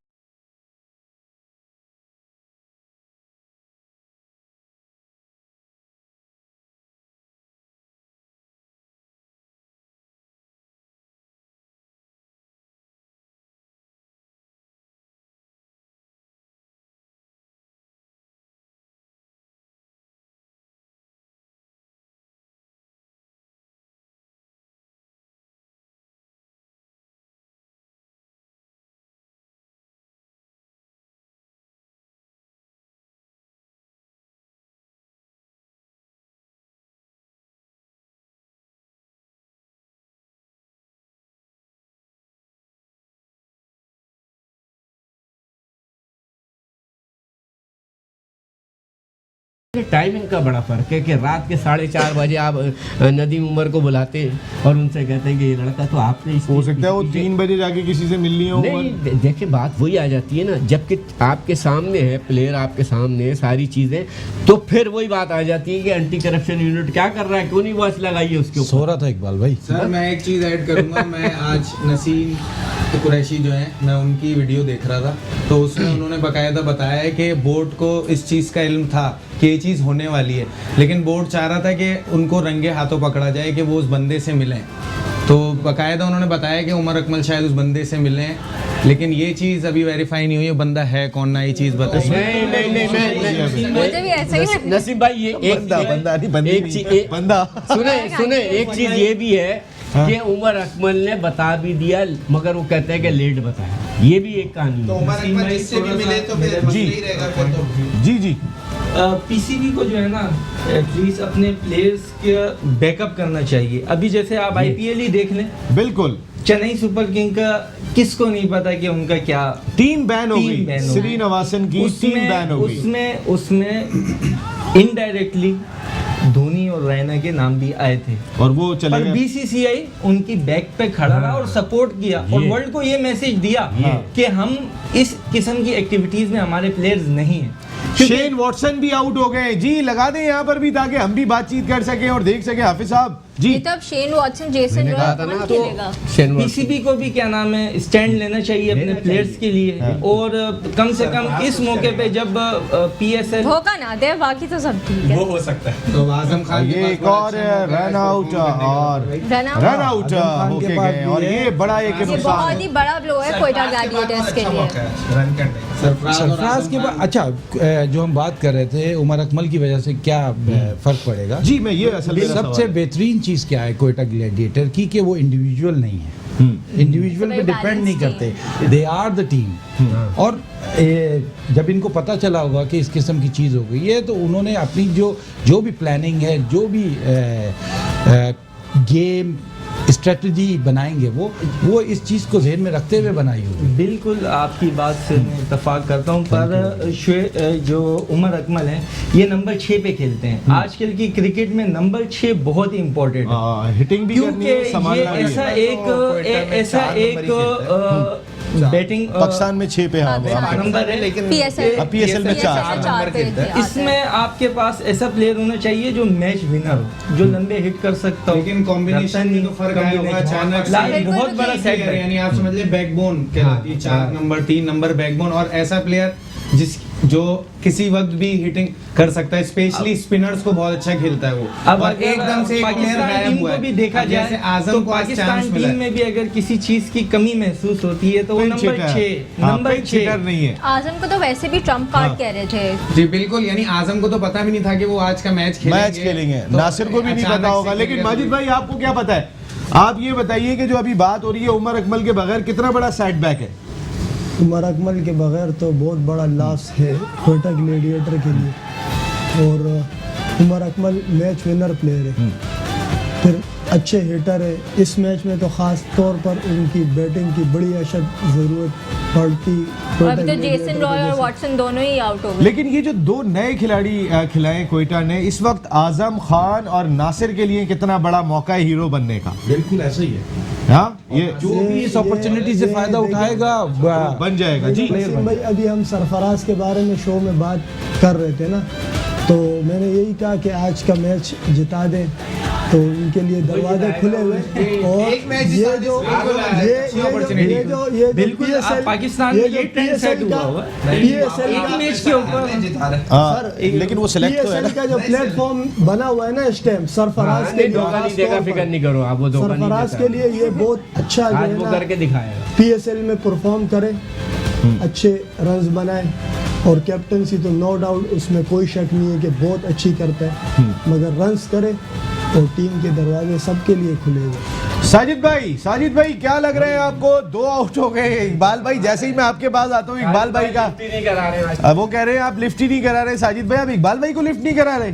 S3: टाइमिंग का बड़ा फर्क है कि रात के 4:30 बजे आप नदीम उमर को बुलाते हैं और उनसे कहते हैं कि ये लड़का तो आपने
S2: हो सकता है वो 3 बजे जाके किसी से मिलनी हो।
S3: नहीं, देखिए बात वही आ जाती है ना, जबकि आपके सामने है प्लेयर, आपके सामने है सारी चीजें, तो फिर वही बात आ जाती है कि एंटी करप्शन यूनिट क्या कर रहा है, क्यों नहीं वॉच लगाई है उसके ऊपर।
S6: सो रहा था इकबाल भाई।
S4: सर मैं एक चीज़ ऐड करूंगा, मैं आज नसीम कुरैशी जो है मैं उनकी वीडियो देख रहा था, तो उसमें उन्होंने बाकायदा बताया है कि बोर्ड को इस चीज़ का इल्म था कि ये चीज़ होने वाली है, लेकिन बोर्ड चाह रहा था कि उनको रंगे हाथों पकड़ा जाए कि वो उस बंदे से मिलें। तो बाकायदा उन्होंने बताया कि उमर अकमल शायद उस बंदे से मिले हैं, लेकिन ये चीज़ अभी वेरीफाई नहीं हुई है बंदा है कौन ना, ये चीज़ बताइए।
S1: मुझे भी ऐसा ही
S3: नसीम भाई ये सुने एक चीज ये भी है कि उमर अकमल ने बता भी दिया, मगर वो कहते हैं कि लेट बताया, ये भी एक कहानी है।
S4: उमर अकमल जिससे भी मिले तो फिर नहीं रहेगा फिर तो।
S2: जी
S8: पीसीबी को जो है ना एटलीस्ट अपने प्लेयर्स के बैकअप करना चाहिए। अभी जैसे आप IPL ही देख लें,
S2: बिल्कुल
S8: चेन्नई सुपर किंग का किसको नहीं पता कि उनका क्या
S2: टीम बैन हो गई, श्रीनिवासन की टीम बैन हो गई।
S8: उसमें इनडायरेक्टली धोनी और रैना के नाम भी आए थे,
S2: और वो चले गए।
S8: BCCI उनकी बैक पे खड़ा रहा और सपोर्ट किया और वर्ल्ड को ये मैसेज दिया कि हम इस किस्म की एक्टिविटीज में हमारे प्लेयर्स नहीं हैं।
S2: शेन वॉटसन भी आउट हो गए जी, लगा दें यहाँ पर भी ताकि हम भी बातचीत कर सकें और देख सकें। हाफिज साहब जी,
S1: ये तब शेन वॉटसन, जेसन खेलेगा।
S8: पीसीबी को भी क्या नाम है स्टैंड लेना चाहिए अपने प्लेयर्स के लिए, और कम से कम इस मौके पे जब PSL
S1: धोखा ना दे, बाकी तो सब ठीक है।
S4: वो हो सकता है। तो आजम खान
S2: ये एक और रन आउट और रन आउट हो गए, और ये बड़ा एक
S1: ये बहुत ही बड़ा ब्लो है कोयटा ग्लैडिएटर्स के लिए।
S4: रन करने
S6: सरफराज के बाद अच्छा जो हम बात कर रहे थे उमर अकमल की वजह से क्या फर्क पड़ेगा।
S2: जी मैं ये असल में
S6: सबसे बेहतरीन चीज़ क्या है कोयटा ग्लैडिएटर की कि वो इंडिविजुअल नहीं है, इंडिविजुअल पे
S1: Very
S6: डिपेंड नहीं
S1: balanced
S6: करते, दे आर द टीम। और जब इनको पता चला होगा कि इस किस्म की चीज़ हो गई है, तो उन्होंने अपनी जो भी प्लानिंग है, जो भी गेम स्ट्रेटजी बनाएंगे, वो इस चीज़ को ज़हन में रखते हुए बनाई होगी।
S8: बिल्कुल आपकी बात से मैं इत्तेफाक करता हूँ, पर जो उमर अकमल है ये नंबर 6 पे खेलते हैं। आजकल की क्रिकेट में नंबर 6 बहुत ही इम्पोर्टेंट है,
S2: हिटिंग भी करनी है,
S8: क्योंकि
S2: संभालना भी है।
S8: ऐसा एक बैटिंग
S2: पाकिस्तान में 6 पे हाँ
S8: नंबर है, लेकिन
S2: PSL में 4
S8: इसमें आपके पास ऐसा प्लेयर होना चाहिए जो मैच विनर हो, जो लंबे हिट कर सकता हो।
S4: लेकिन कॉम्बिनेशन में तो फर्क आया होगा अचानक से।
S8: बहुत बड़ा सेट है,
S4: यानी आप समझ ले बैकबोन कहलाती है 4 नंबर 3 नंबर बैकबोन, और ऐसा प्लेयर जो किसी वक्त भी हिटिंग कर सकता है, स्पेशली स्पिनर्स को बहुत अच्छा खेलता है वो।
S8: अब
S4: और एकदम से एक प्लेयर
S8: पाकिस्तान
S4: गायब
S8: टीम
S4: हुआ
S8: को
S4: है,
S8: भी देखा
S4: अब
S8: जाए
S4: जैसे आजम
S8: तो
S4: को आज
S8: पाकिस्तान
S4: चांस मिला
S8: टीम
S4: है।
S8: में भी अगर किसी चीज की कमी महसूस होती है तो वो नंबर 6 नंबर 6
S2: नहीं है।
S1: आजम को तो वैसे भी ट्रम्प कार्ड कह रहे थे।
S4: जी बिल्कुल, यानी आजम को तो पता भी नहीं था कि वो आज का मैच
S2: खेलेंगे,
S4: तो
S2: नासिर को भी नहीं
S4: अचानक
S2: पता होगा।
S4: से
S2: लेकिन
S4: क्रिकेट
S2: माजिद भाई आपको क्या पता है? आप ये बताइए कि जो अभी बात हो रही है उमर अकमल के बगैर कितना बड़ा सेटबैक है?
S9: उमर अकमल के बगैर तो बहुत बड़ा लॉस है कोयटा ग्लैडिएटर के लिए। और Umar Akmal match winner player है, फिर अच्छे हिटर है। इस मैच में तो ख़ास तौर पर उनकी बैटिंग की बड़ी अशद ज़रूरत पड़ती।
S1: अभी तो जेसन रॉय और वाटसन दोनों ही आउट हो गए।
S2: लेकिन ये जो 2 नए खिलाड़ी खिलाए कोयटा ने, इस वक्त आजम खान और नासिर के लिए कितना बड़ा मौका है हीरो बनने का।
S6: बिल्कुल ऐसा ही है।
S2: हाँ, ये
S6: जो भी इस अपॉर्चुनिटी से फायदा उठाएगा
S2: बन जाएगा जी।
S9: नसीम भाई, अभी हम सरफराज के बारे में शो में बात कर रहे थे ना, तो मैंने यही कहा कि आज का मैच जिता दें तो उनके लिए दरवाजे खुले हुए। और ये
S8: बिल्कुल पाकिस्तान में ये ट्रेंड सेट हुआ हुआ है एक मैच के ऊपर।
S2: लेकिन वो सिलेक्ट तो है ना।
S9: का जो प्लेटफॉर्म बना हुआ है ना इस टाइम सरफराज के लिए,
S3: धोखा नहीं देगा, फिक्र नहीं करो आप, वो धोखा नहीं
S9: सरफराज
S3: देता।
S9: के लिए ये बहुत अच्छा
S3: आज वो करके दिखाएगा।
S9: PSL में परफॉर्म करे, अच्छे रन्स बनाए, और कैप्टनसी तो नो डाउट उसमें कोई शक नहीं है कि बहुत अच्छी करता है, मगर रन्स करे और टीम के दरवाजे सबके लिए खुले हुए।
S2: साजिद भाई क्या लग रहा है आपको? 2 आउट हो गए। इकबाल भाई, जैसे ही मैं आपके पास आता हूँ, इकबाल भाई का वो कह रहे हैं आप लिफ्ट ही नहीं करा रहे। साजिद भाई, आप इकबाल भाई को लिफ्ट नहीं करा रहे?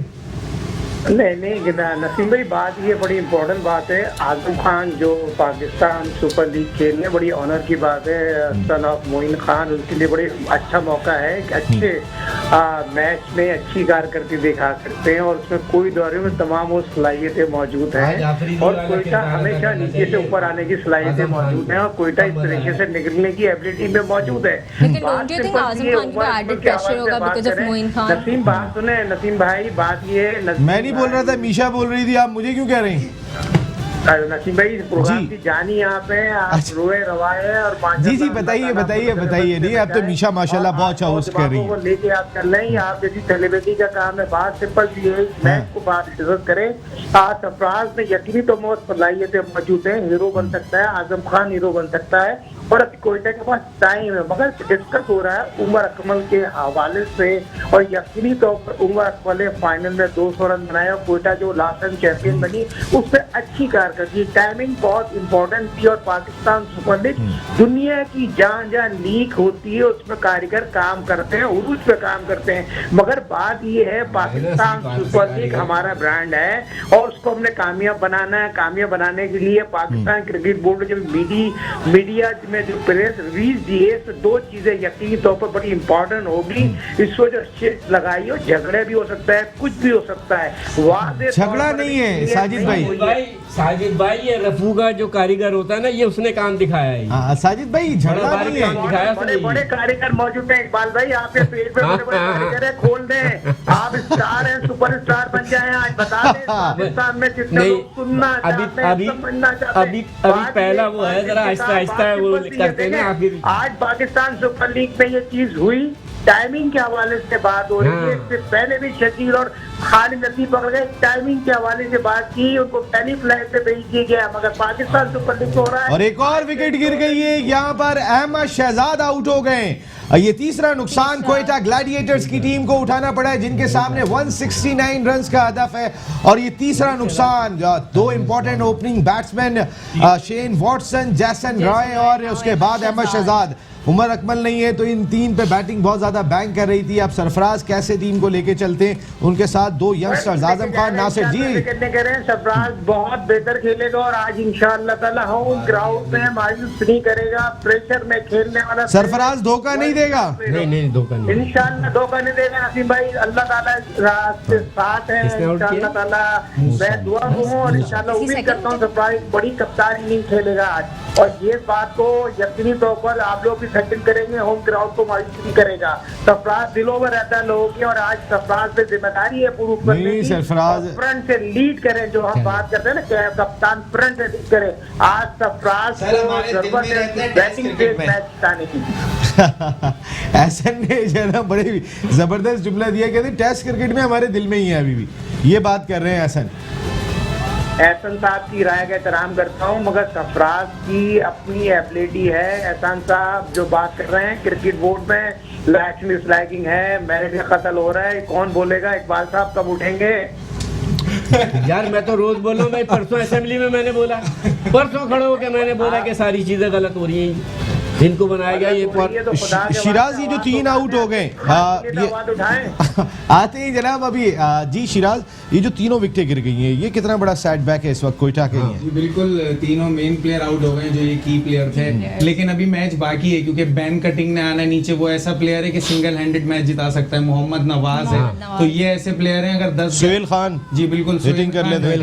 S7: नहीं नसीम भाई, बात ये बड़ी इम्पोर्टेंट बात है। आजम खान जो पाकिस्तान सुपर लीग खेलने, बड़ी ऑनर की बात है। सन ऑफ मोइन खान, उनके लिए बड़े अच्छा मौका है कि अच्छे मैच में अच्छी कारकर्दगी दिखा सकते हैं, और उसमें कोई दौरे में तमाम वो सलाहियतें मौजूद हैं। और कोयटा हमेशा नीचे से ऊपर आने की सलाहियतें मौजूद हैं, और कोयटा इस तरीके से निकलने की एबिलिटी में मौजूद है। नसीम बात सुने, नसीम भाई, बात ये
S2: मैं बोल रहा था, मीशा बोल रही थी, आप मुझे क्यों कह रहे हैं?
S7: नसीम भाई, प्रोग्राम की जानी यहाँ पे आप रोए रवाए और
S2: जी बताइए। नहीं, अब तो मीशा माशाल्लाह बहुत अच्छा होस्ट कर रही है।
S7: लेके आप कर रहे हैं, आप जैसी सेलिब्रिटी का काम है। बात सिंपल सी है, मैच को बात इज्जत करें। आज सरफराज में यकीनी तो बहुत सलाहियतें मौजूद है, हीरो बन सकता है, आजम खान हीरो बन सकता है, और अभी कोयटा के पास टाइम है। मगर डिस्कस हो रहा है उमर अकमल के हवाले से, और यकीनी तौर पर उमर अकमल ने फाइनल में 200 रन बनाया। कोयटा जो लास्ट टाइम चैंपियन बनी, उसमें अच्छी कारकर्दगी, टाइमिंग बहुत इंपॉर्टेंट थी। और पाकिस्तान सुपर लीग दुनिया की जहाँ लीग होती है उसमें कारीगर काम करते हैं, उरूज पे काम करते हैं। मगर बात ये है, पाकिस्तान सुपर लीग हमारा ब्रांड है, और उसको हमने कामयाब बनाना है। कामयाब बनाने के लिए पाकिस्तान क्रिकेट बोर्ड जब मीडिया में जो प्रेस रिलीज दी है, तो 2 चीजें यकीनी तौर पर बड़ी इंपॉर्टेंट होगी। इस वजह से लगाई हो, झगड़े भी हो सकता है, कुछ भी हो सकता है।
S2: झगड़ा नहीं है
S3: साजिद भाई, ये रफू का जो कारीगर होता है ना, ये उसने काम दिखाया है।
S2: साजिद भाई, झगड़ा नहीं है।
S7: बड़े कारीगर मौजूद हैं इकबाल भाई, आपके पेज पे बड़े कारीगर है, खोल दें। आप स्टार हैं, सुपर स्टार बन जाए। आज बता दें पाकिस्तान में जितने लोग सुनना चाहते हैं, समझना चाहते हैं।
S3: अभी पहला वो है, जरा आहिस्ता वो करते हैं ना।
S7: आज पाकिस्तान सुपर लीग में ये चीज हुई, टाइमिंग के हवाले से बात हो रही है। इससे पहले भी शकील और खालिद नसीब पकड़ गए, टाइमिंग के हवाले से बात की, उनको पहली फ्लाइट पे भेज दिया गया। मगर पाकिस्तान सुपर लीग हो रहा है,
S2: और एक और विकेट गिर गई है यहाँ पर। अहमद शहजाद आउट हो गए। ये तीसरा नुकसान क्वेटा ग्लैडिएटर्स की टीम को उठाना पड़ा है, जिनके सामने 169 रन्स का हदफ है। और ये तीसरा नुकसान दो important opening batsman Shane Watson, जैसन रॉय और उसके बाद अहमद शहजाद, उमर अकमल नहीं है, तो इन तीन पे बैटिंग बहुत ज्यादा बैंक कर रही थी। अब सरफराज कैसे टीम को लेके चलते हैं, उनके साथ दो यंगस्टर्स आजम खान, नासिर जी।
S7: सरफराज बहुत बेहतर खेलेगा और आज इंशाअल्लाह ताला होम ग्राउंड में मायूस नहीं करेगा, प्रेशर में खेलने वाला
S2: सरफराज धोखा नहीं देगा,
S3: नहीं धोखा नहीं,
S7: इंशाअल्लाह धोखा नहीं देगा। नसीम भाई, अल्लाह ताला रास्ते साथ है, इंशाअल्लाह ताला मैं दुआ हूँ और इंशाअल्लाह उम्मीद करता हूँ सरफराज बड़ी कप्तानी नहीं खेलेगा आज। और ये बात को यकीनी तौर पर आप लोग भी सेटिंग करेंगे, होम ग्राउंड को मायूस नहीं करेगा। सरफराज दिलों में रहता है लोगों की और आज सरफराज पे जिम्मेदारी है पूरी करने की।
S2: सरफराज
S7: फ्रंट से लीड करें, जो हम बात करते हैं ना कप्तान फ्रंट से लीड करे। आज सरफराज को जरूरत है बैटिंग से मैच जिताने की।
S2: एहसन ने जो है ना बड़े जबरदस्त जुमला दिया, कहते टेस्ट क्रिकेट में हमारे दिल में ही है अभी भी, ये बात कर रहे हैं एहसन।
S7: एहसन साहब की राय का एहतराम करता हूँ, मगर सरफराज की अपनी एबिलिटी है। एहसन साहब जो बात कर रहे हैं क्रिकेट बोर्ड में लाइकिंग डिसलाइकिंग है, मैंने भी कत्ल हो रहा है, कौन बोलेगा? इकबाल साहब कब उठेंगे?
S3: यार मैं तो रोज बोल रहा हूँ भाई, परसों असेंबली में मैंने बोला, परसों खड़े होकर मैंने बोला कि सारी चीजें गलत हो रही हैं, जिनको बनाया गया ये
S2: शिराज ये जो 3 आउट हो गए आते ही जनाब अभी जी शिराज, ये जो तीनों विकेटें गिर गई हैं, ये कितना बड़ा सेटबैक है इस वक्त क्वेटा के लिए?
S4: बिल्कुल, तीनों मेन प्लेयर आउट हो गए जो ये की प्लेयर थे, लेकिन अभी मैच बाकी है क्योंकि बैन कटिंग ने आना नीचे। वो ऐसा प्लेयर है कि सिंगल हैंडेड मैच जिता सकता है, मोहम्मद नवाज है। तो ये ऐसे प्लेयर हैं, अगर 10
S2: सोहेल खान
S4: जी बिल्कुल
S2: हिटिंग कर लेते हैं,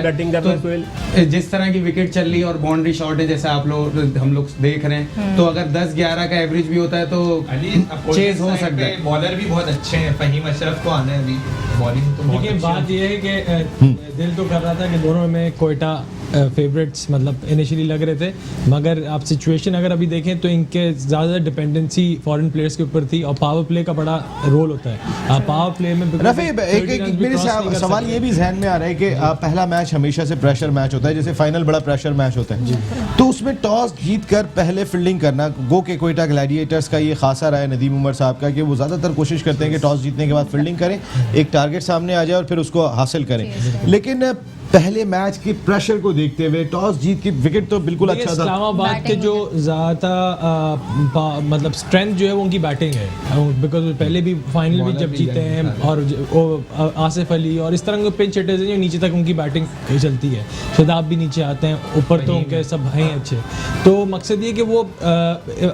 S3: बैटिंग करता है सोहेल।
S4: जिस तरह की विकेट चल रही है और बाउंड्री शॉट है जैसे आप लोग हम लोग देख रहे हैं, तो अगर 10-11 का एवरेज भी होता है तो चेज हो सकता है।
S10: बॉलर भी बहुत अच्छे हैं, फहीम अशरफ को आना है अभी, बॉलिंग तो बहुत
S5: देखिए बात ये है कि दिल तो कर रहा था कि दोनों में कोयटा फेवरेट्स मतलब इनिशियली लग रहे थे, मगर आप सिचुएशन अगर अभी देखें तो इनके ज़्यादा डिपेंडेंसी फॉरेन प्लेयर्स के ऊपर थी और पावर प्ले का बड़ा रोल होता है। पावर प्ले में
S2: रफी एक मेरे सवाल ये भी जहन में आ रहा है कि पहला मैच हमेशा से प्रेशर मैच होता है, जैसे फाइनल बड़ा प्रेशर मैच होता है, तो उसमें टॉस जीत कर पहले फील्डिंग करना, गो के क्वेटा ग्लैडिएटर्स का ये खासा रहा है नदीम उमर साहब का कि वो ज़्यादातर कोशिश करते हैं कि टॉस जीतने के बाद फील्डिंग करें, एक टारगेट सामने आ जाए और फिर उसको हासिल करें। लेकिन पहले मैच के प्रेशर को देखते हुए टॉस जीत की विकेट तो बिल्कुल अच्छा था।
S5: इस्लामाबाद के जो ज़्यादा मतलब स्ट्रेंथ जो है वो उनकी बैटिंग है, बिकॉज पहले भी फाइनल भी जब जीते हैं और आसिफ अली और इस तरह के पिंच हिटर्स हैं जो नीचे तक उनकी बैटिंग चलती है, शदाब भी नीचे आते हैं, ऊपर तो उनके सब हैं अच्छे। तो मकसद ये कि वो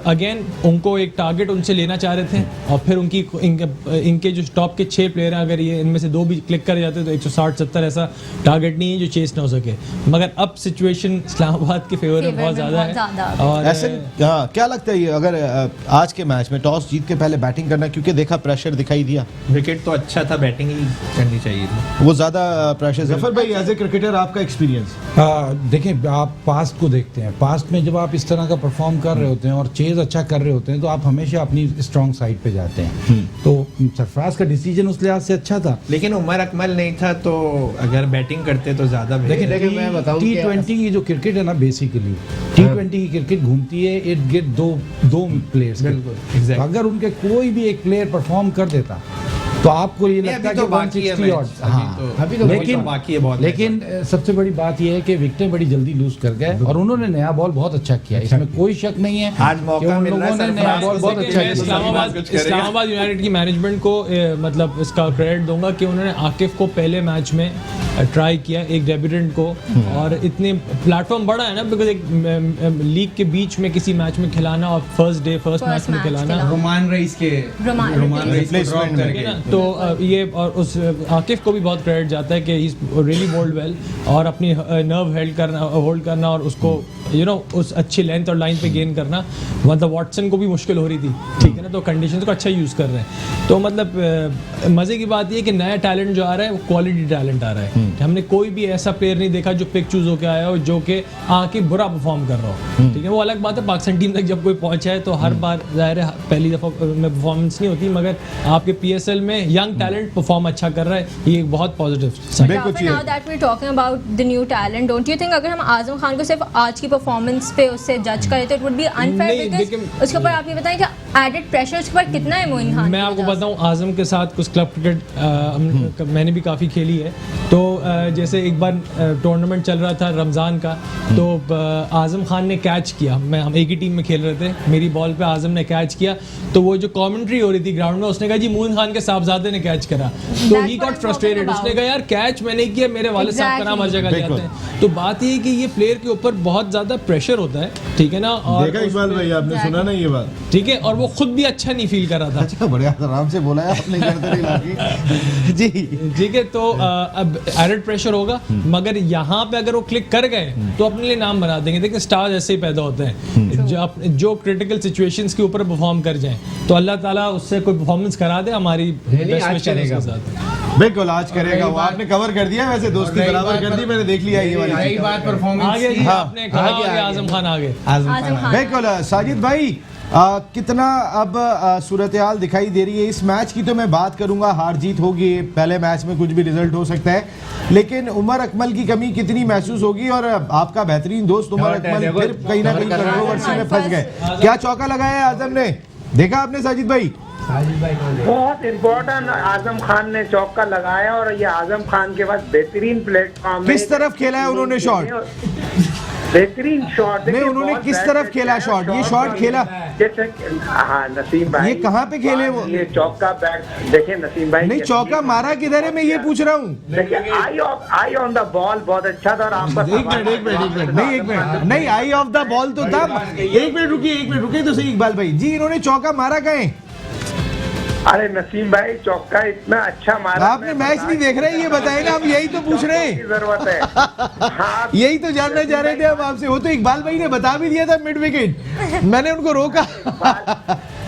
S5: अगेन उनको एक टारगेट उनसे लेना चाह रहे थे और फिर उनकी इनके जो टॉप के 6 प्लेयर हैं, अगर ये इनमें से 2 भी क्लिक कर जाते तो 160-70 ऐसा टारगेट नहीं है जो चेस ना हो सके। मगर अब सिचुएशन इस्लामाबाद के फेवर में बहुत ज़्यादा है। और
S2: ऐसे क्या लगता है ये अगर आज के मैच में टॉस जीत के पहले बैटिंग करना, क्योंकि देखा प्रेशर दिखाई दिया,
S10: विकेट तो अच्छा था, बैटिंग ही करनी चाहिए थी,
S2: वो ज़्यादा प्रेशर। जफर भाई एज ए क्रिकेटर आपका एक्सपीरियंस?
S6: देखें आप पास्ट को देखते हैं, पास्ट में जब आप इस तरह का परफॉर्म कर रहे होते हैं और चेज अच्छा कर रहे होते हैं तो आप हमेशा अपनी स्ट्रॉन्ग साइड पे जाते हैं। तो सरफराज का डिसीजन उस लिहाज से अच्छा था,
S10: लेकिन उमर अकमल नहीं था तो अगर बैटिंग करते तो ज्यादा
S6: देखिए मैं बताऊं T20 की जो क्रिकेट है ना, बेसिकली T20 की क्रिकेट घूमती है, इट गेट दो प्लेयर्स, बिल्कुल अगर उनके कोई भी एक प्लेयर परफॉर्म कर देता तो आपको ये लगता है कि 160 ऑड, हाँ अभी तो लेकिन बाकी है बहुत। लेकिन सबसे बड़ी बात ये है कि विकेटें बड़ी जल्दी लूज कर गए और उन्होंने नया बॉल बहुत अच्छा किया, इसमें कोई शक नहीं है।
S10: आज मौका मिल रहा है,
S6: नया बॉल बहुत अच्छा किया।
S5: इस्लामाबाद यूनाइटेड की मैनेजमेंट को मतलब इसका क्रेडिट दूंगा कि उन्होंने आकिफ को पहले मैच में ट्राई किया, एक डेब्यूटेंट को, और इतने प्लेटफॉर्म बड़ा है ना, बिकॉज एक लीग के बीच में किसी मैच में खिलाना और फर्स्ट मैच में खिलाना,
S4: रोमान रईस
S5: रिप्लेसमेंट करके, तो ये और उस आकिफ को भी बहुत क्रेडिट जाता है कि he is really bowled well और अपनी नर्व होल्ड करना और उसको उस अच्छी लेंथ और लाइन पे गेन करना। मतलब वॉटसन को भी मुश्किल हो रही थी, ठीक है ना, तो कंडीशंस को अच्छा यूज़ कर रहे हैं। तो मतलब मज़े की बात ये कि नया टैलेंट जो आ रहा है वो क्वालिटी टैलेंट आ रहा है। हमने कोई भी ऐसा प्लेयर नहीं देखा जो पिक चूज होकर आया हो जो कि आके बुरा परफॉर्म कर रहा हो, ठीक है। वो अलग बात है, पाकिस्तान टीम तक जब कोई पहुंचा है तो हर बार ज़ाहिर है पहली दफ़ा में परफॉर्मेंस नहीं होती, मगर आपके PSL में यंग टैलेंट परफॉर्म अच्छा कर रहा है, ये एक बहुत पॉजिटिव साइन।
S2: बिल्कुल
S1: Rafa, now that we're talking about the new talent, don't you think अगर हम आजम खान को सिर्फ आज की परफॉर्मेंस पे उससे जज करें तो it would be unfair,
S5: नहीं,
S1: because
S5: लेकिन-
S1: उसके ऊपर आप ये बताएं कि एडेड प्रेशर उसके ऊपर कितना है मोइन खान
S5: मैं
S1: की
S5: आपको
S1: वजह से?
S5: बताऊं, आजम के साथ कुछ क्लब क्रिकेट मैंने भी काफ़ी खेली है। तो जैसे एक बार टूर्नामेंट चल रहा था रमज़ान का, तो आजम खान ने कैच किया, हम एक ही टीम में खेल रहे थे, मेरी बॉल पे आजम ने कैच किया, तो वो जो कमेंट्री हो रही थी ग्राउंड में, उसने कहा जी मोइन खान के साहबजादे ने कैच करा, तो
S1: That's
S5: he
S1: what
S5: got
S1: I'm
S5: frustrated.
S1: talking
S5: उसने
S1: about.
S5: कहा यार कैच मैंने किया, मेरे वालिद साहब का नाम हर जगह
S2: बिल्कुल।
S5: जाते हैं। तो बात ये है कि ये प्लेयर के ऊपर बहुत ज़्यादा प्रेशर होता है, ठीक है ना, और
S2: देखा इकबाल भाई, आपने सुना ना ये बात?
S5: ठीक है, और वो खुद भी अच्छा नहीं फील कर रहा था।
S2: अच्छा, बड़े आराम से बोला है आपने, करते नहीं लागी जी।
S5: ठीक है, तो अब एडेड प्रेशर होगा, मगर यहाँ पे अगर वो क्लिक कर गए तो अपने लिए नाम बना देंगे। देखिए स्टार्स ऐसे ही पैदा होते हैं, जो क्रिटिकल सिचुएशंस के ऊपर परफॉर्म कर जाएं, तो अल्लाह ताला उससे कोई परफॉर्मेंस करा दे, हमारी बेस्ट
S3: आज
S5: विशेस
S3: करेगा।
S5: उसके साथ।
S2: बिल्कुल आज करेगा वो, आपने कवर कर दिया, वैसे दोस्ती
S4: रही
S2: बराबर
S4: बात
S2: कर दी,
S4: पर-
S2: मैंने देख लिया ये वाली
S4: रही
S2: चीज़।
S4: बात परफॉर्मेंस
S5: आगे
S4: की,
S5: जी आपने कहा
S4: आगे,
S5: कि
S4: आगे।
S5: आजम खान आगे।
S1: आजम खान
S2: बिल्कुल साजिद भाई, कितना अब सूरत हाल दिखाई दे रही है इस मैच की? तो मैं बात करूंगा, हार जीत होगी, पहले मैच में कुछ भी रिजल्ट हो सकता है, लेकिन उमर अकमल की कमी कितनी महसूस होगी? और आपका बेहतरीन दोस्त उमर अकमल फिर कहीं ना कहीं कंट्रोवर्सी में फंस गए। क्या चौका लगाया है आजम ने, देखा आपने साजिद भाई?
S7: बहुत इम्पोर्टेंट आजम खान ने चौका लगाया, और ये आजम खान के पास बेहतरीन प्लेटफॉर्म
S2: किस तरफ खेला है उन्होंने शॉट?
S7: बेहतरीन शॉट।
S2: नहीं, उन्होंने किस तरफ खेला शॉट? ये शॉट खेला
S7: जैसे, हाँ नसीम भाई,
S2: ये कहाँ पे खेले वो?
S7: ये चौका बैट देखिए नसीम भाई,
S2: नहीं, चौका मारा किधर है, मैं ये पूछ रहा हूँ।
S7: देखिए आई ऑन द बॉल बहुत अच्छा था, और आपका
S2: एक मिनट नहीं, एक मिनट नहीं, आई ऑफ द बॉल तो था। एक मिनट रुकिए तो सही इकबाल भाई जी, इन्होंने चौका मारा कहीं?
S7: अरे नसीम भाई चौका इतना अच्छा मारा,
S2: आपने मैच नहीं देख रहे, ये बताए ना, हम यही तो पूछ रहे हैं,
S7: जरूरत है। हाँ,
S2: यही तो जानना चाह रहे थे हम आपसे। वो तो इकबाल भाई ने बता भी दिया था मिड विकेट, मैंने उनको रोका।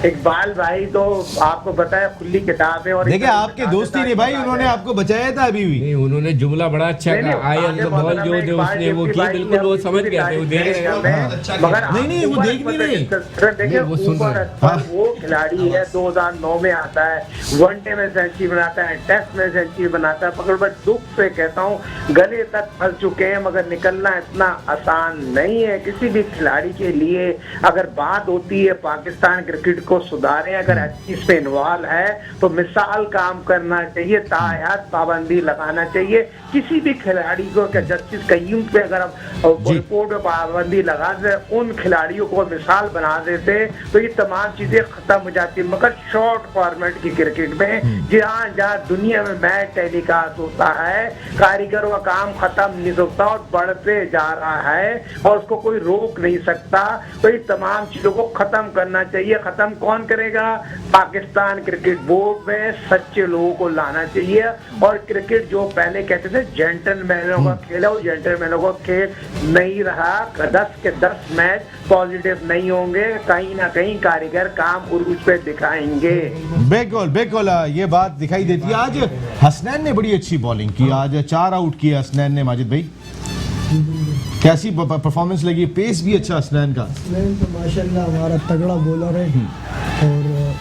S7: इकबाल भाई तो आपको बताया खुली किताब है, और
S2: देखिए आपके दोस्ती ने भाई, उन्होंने आपको बचाया था अभी भी।
S3: नहीं, उन्होंने जुमला बड़ा अच्छा
S7: नहीं,
S3: कहा, आई ऑन द बॉल जो जो उसने वो की, बिल्कुल वो समझ गए थे, वो देख रहे हैं।
S7: मगर
S2: नहीं, वो देख नहीं रहे।
S7: देखिए
S3: वो सुन
S7: ऊपर
S3: रहे।
S7: वो खिलाड़ी है, 2009 में आता है, वनडे में सेंचुरी बनाता है, टेस्ट में सेंचुरी बनाता है, मगर मैं दुख से कहता हूँ गले तक फंस चुके हैं, मगर निकलना इतना आसान नहीं है किसी भी खिलाड़ी के लिए। अगर बात होती है पाकिस्तान क्रिकेट को सुधारें, अगर इसमें इन्वॉल्व है तो मिसाल काम करना चाहिए, तायात पाबंदी लगाना चाहिए किसी भी खिलाड़ी को। क्या जस्टिस कय्यूम पे अगर हम रिपोर्ट में पाबंदी लगा दे, उन खिलाड़ियों को मिसाल बना देते, तो ये तमाम चीजें खत्म हो जाती। मगर शॉर्ट फॉर्मेट की क्रिकेट में जहाँ जहाँ दुनिया में मैच टेलीकास्ट होता है, कारीगरों का काम खत्म नहीं होता और बढ़ते जा रहा है, और उसको कोई रोक नहीं सकता। तो ये तमाम चीजों को खत्म करना चाहिए। खत्म कौन करेगा? पाकिस्तान क्रिकेट बोर्ड में सच्चे लोगों को लाना चाहिए, और क्रिकेट जो पहले कहते थे जेंटलमैनों का खेल है, वो जेंटलमैनों का खेल नहीं रहा। 10 के 10 मैच पॉजिटिव नहीं होंगे, कहीं ना कहीं कारीगर काम उरूज पे दिखाएंगे।
S2: बिल्कुल बिल्कुल, ये बात दिखाई देती है। आज हसनैन ने बड़ी अच्छी बॉलिंग की, आज 4 आउट किया हसनैन ने। माजिद भाई कैसी परफॉर्मेंस लगी? पेस भी अच्छा हसनैन का।
S9: हसनैन तो माशाल्लाह हमारा तगड़ा बॉलर है, और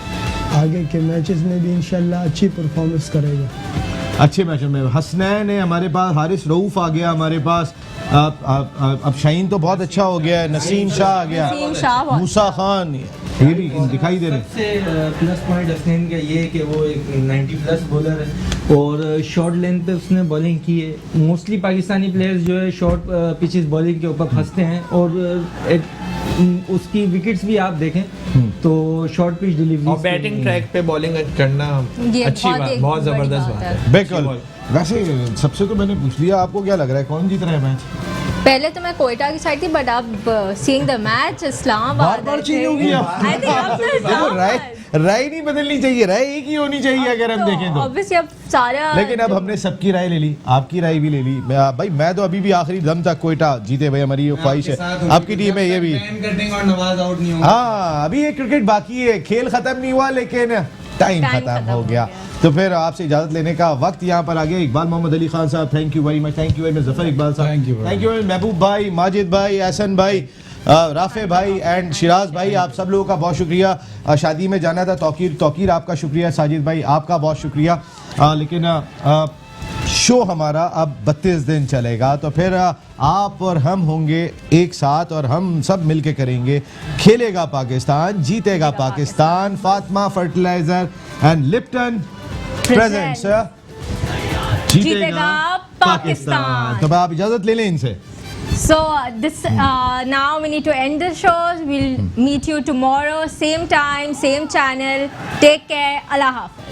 S9: आगे के मैचेस में भी इंशाल्लाह अच्छी परफॉर्मेंस करेगा।
S2: अच्छे मैच में हसनैन है हमारे पास, हारिस रऊफ आ गया हमारे पास, अब शाहीन तो बहुत अच्छा हो गया है, नसीम शाह आ गया,
S1: नसीम शाह बहुत
S2: मूसा खान, ये भी दिखाई दे रहे हैं।
S8: सबसे प्लस पॉइंट हसनैन का ये है कि वो एक 90 प्लस बॉलर है, और शॉर्ट लेंथ पे उसने बॉलिंग की है। मोस्टली पाकिस्तानी प्लेयर्स जो है शॉर्ट पिचेस बॉलिंग के ऊपर फंसते हैं, और उसकी विकेट्स भी आप देखें तो शॉर्ट पिच डिलीवरी
S10: और बैटिंग ट्रैक पे बॉलिंग करना
S1: ये
S10: अच्छी
S1: बहुत
S10: बात,
S1: एक
S10: बहुत
S1: बड़ी
S10: जबरदस्त
S1: बात
S10: बात
S1: है।
S10: है।
S2: बिल्कुल। वैसे सबसे तो मैंने पूछ लिया, आपको क्या लग रहा है कौन जीत रहा है मैच?
S1: पहले तो मैं कोयटा की साइड थी, बट अब सीइंग द मैच इस्लामाबाद
S2: बार-बार चेंज हो गया।
S1: आई थिंक अब तो इस्लामाबाद
S2: राय नहीं बदलनी चाहिए, राय एक ही होनी चाहिए अगर हम देखें तो।
S1: ऑब्वियसली अब सारा,
S2: लेकिन अब हमने सबकी राय ले ली, आपकी राय भी ले ली। भाई मैं तो अभी भी आखिरी दम तक कोयटा जीते भाई, हमारी ये ख्वाहिश है। आपकी टीम है ये भी।
S4: और नवाज आउट नहीं होंगे।
S2: हाँ, अभी ये क्रिकेट बाकी है, खेल खत्म नहीं हुआ लेकिन टाइम खत्म हो गया। तो फिर आपसे इजाजत लेने का वक्त यहाँ पर आ गया। इकबाल मोहम्मद अली खान साहब, thank you very much. Thank you very much Zafar Iqbal साहब, थैंक यू वेरी मच। महबूब भाई, माजिद भाई, एहसन भाई, राफे भाई एंड शिराज भाई, आप सब लोगों का बहुत शुक्रिया। शादी में जाना था, तौकीर आपका शुक्रिया, साजिद भाई आपका बहुत शुक्रिया। लेकिन शो हमारा अब 32 दिन चलेगा, तो फिर आप और हम होंगे एक साथ और हम सब मिलके करेंगे खेलेगा पाकिस्तान, जीतेगा Pakistan. Fatima Fertilizer and Lipton presents जीतेगा पाकिस्तान। तो आप इजाजत ले लें इनसे।
S1: So this now we need to end the show. We'll meet you tomorrow, same time, same channel. Take care. Allah Hafiz.